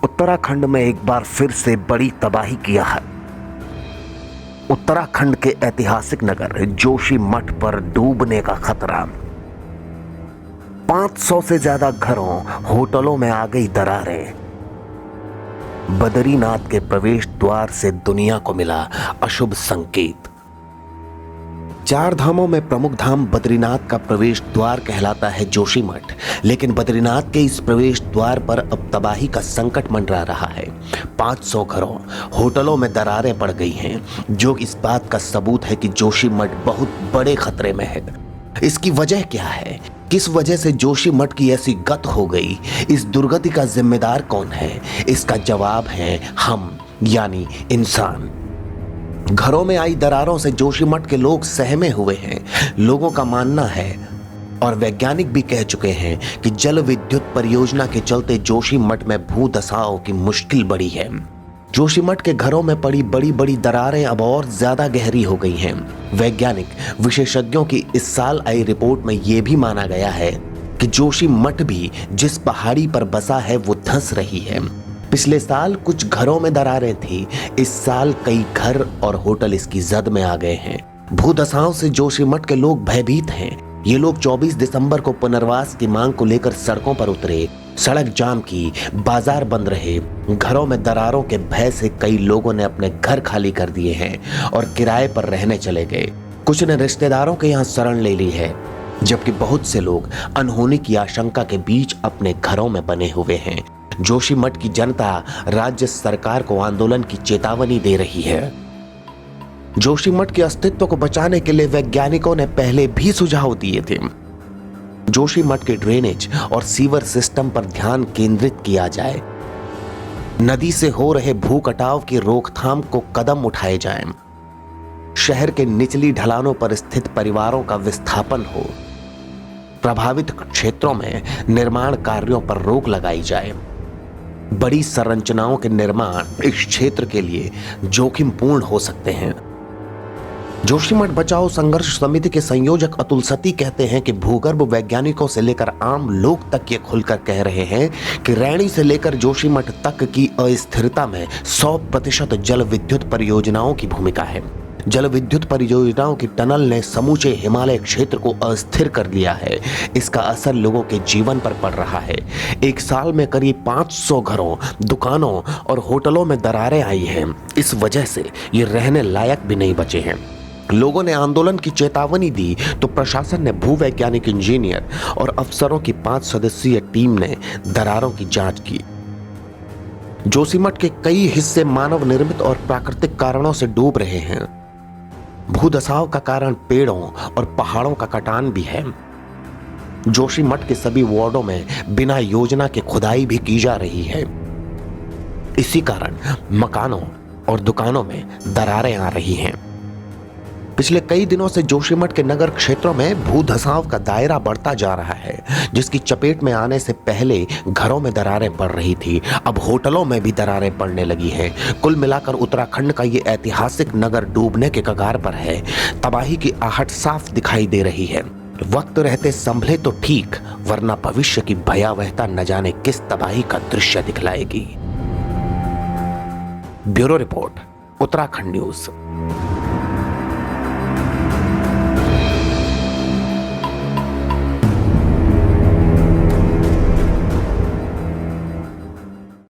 उत्तराखंड में एक बार फिर से बड़ी तबाही किया है। उत्तराखंड के ऐतिहासिक नगर जोशीमठ पर डूबने का खतरा। 500 से ज्यादा घरों, होटलों में आ गई दरारें। बद्रीनाथ के प्रवेश द्वार से दुनिया को मिला अशुभ संकेत। 4 धामों में प्रमुख धाम बद्रीनाथ का प्रवेश द्वार कहलाता है जोशीमठ, लेकिन बद्रीनाथ के इस प्रवेश द्वार पर अब तबाही का संकट मंडरा रहा है। 500 घरों, होटलों में दरारें पड़ गई हैं, जो इस बात का सबूत है कि जोशीमठ बहुत बड़े खतरे में है। इसकी वजह क्या है? किस वजह से जोशीमठ की ऐसी गत हो गई? इस दुर्गति का जिम्मेदार कौन है? इसका जवाब है हम, यानी इंसान। घरों में आई दरारों से जोशीमठ के लोग सहमे हुए हैं। लोगों का मानना है और वैज्ञानिक भी कह चुके हैं कि जल विद्युत परियोजना के चलते जोशीमठ में भूदशाओं की मुश्किल बढ़ी है। जोशीमठ के घरों में पड़ी बड़ी बड़ी दरारें अब और ज्यादा गहरी हो गई हैं। वैज्ञानिक विशेषज्ञों की इस साल आई रिपोर्ट में यह भी माना गया है कि जोशीमठ भी जिस पहाड़ी पर बसा है वो धंस रही है। पिछले साल कुछ घरों में दरारें थी, इस साल कई घर और होटल इसकी जद में आ गए हैं। भूदशाओं से जोशीमठ के लोग भयभीत हैं। ये लोग 24 दिसंबर को पुनर्वास की मांग को लेकर सड़कों पर उतरे। सड़क जाम की, बाजार बंद रहे। घरों में दरारों के भय से कई लोगों ने अपने घर खाली कर दिए हैं और किराए पर रहने चले गए। कुछ ने रिश्तेदारों के यहाँ शरण ले ली है, जबकि बहुत से लोग अनहोनी की आशंका के बीच अपने घरों में बने हुए हैं। जोशीमठ की जनता राज्य सरकार को आंदोलन की चेतावनी दे रही है। जोशीमठ के अस्तित्व को बचाने के लिए वैज्ञानिकों ने पहले भी सुझाव दिए थे। जोशीमठ के ड्रेनेज और सीवर सिस्टम पर ध्यान केंद्रित किया जाए। नदी से हो रहे भू कटाव की रोकथाम को कदम उठाए जाएं। शहर के निचली ढलानों पर स्थित परिवारों का विस्थापन हो। प्रभावित क्षेत्रों में निर्माण कार्यों पर रोक लगाई जाए। बड़ी संरचनाओं के निर्माण इस क्षेत्र के लिए जोखिमपूर्ण हो सकते हैं। जोशीमठ बचाओ संघर्ष समिति के संयोजक अतुल सती कहते हैं कि भूगर्भ वैज्ञानिकों से लेकर आम लोग तक ये खुलकर कह रहे हैं कि रैणी से लेकर जोशीमठ तक की अस्थिरता में 100% जल विद्युत परियोजनाओं की भूमिका है। जल विद्युत परियोजनाओं की टनल ने समूचे हिमालय क्षेत्र को अस्थिर कर दिया है। इसका असर लोगों के जीवन पर पड़ रहा है। एक साल में करीब 500 घरों, दुकानों और होटलों में दरारें आई हैं। इस वजह से ये रहने लायक भी नहीं बचे हैं। लोगों ने आंदोलन की चेतावनी दी तो प्रशासन ने भूवैज्ञानिक, इंजीनियर और अफसरों की 5 सदस्यीय टीम ने दरारों की जांच की। जोशीमठ के कई हिस्से मानव निर्मित और प्राकृतिक कारणों से डूब रहे हैं। भूदशाओं का कारण पेड़ों और पहाड़ों का कटान भी है। जोशीमठ के सभी वार्डों में बिना योजना के खुदाई भी की जा रही है। इसी कारण मकानों और दुकानों में दरारें आ रही हैं। पिछले कई दिनों से जोशीमठ के नगर क्षेत्रों में भूधसाव का दायरा बढ़ता जा रहा है, जिसकी चपेट में आने से पहले घरों में दरारें पड़ रही थी, अब होटलों में भी दरारें पड़ने लगी हैं। कुल मिलाकर उत्तराखंड का ये ऐतिहासिक नगर डूबने के कगार पर है। तबाही की आहट साफ दिखाई दे रही है। वक्त रहते संभले तो ठीक, वरना भविष्य की भयावहता न जाने किस तबाही का दृश्य दिखलाएगी। Bureau report, Uttarakhand news.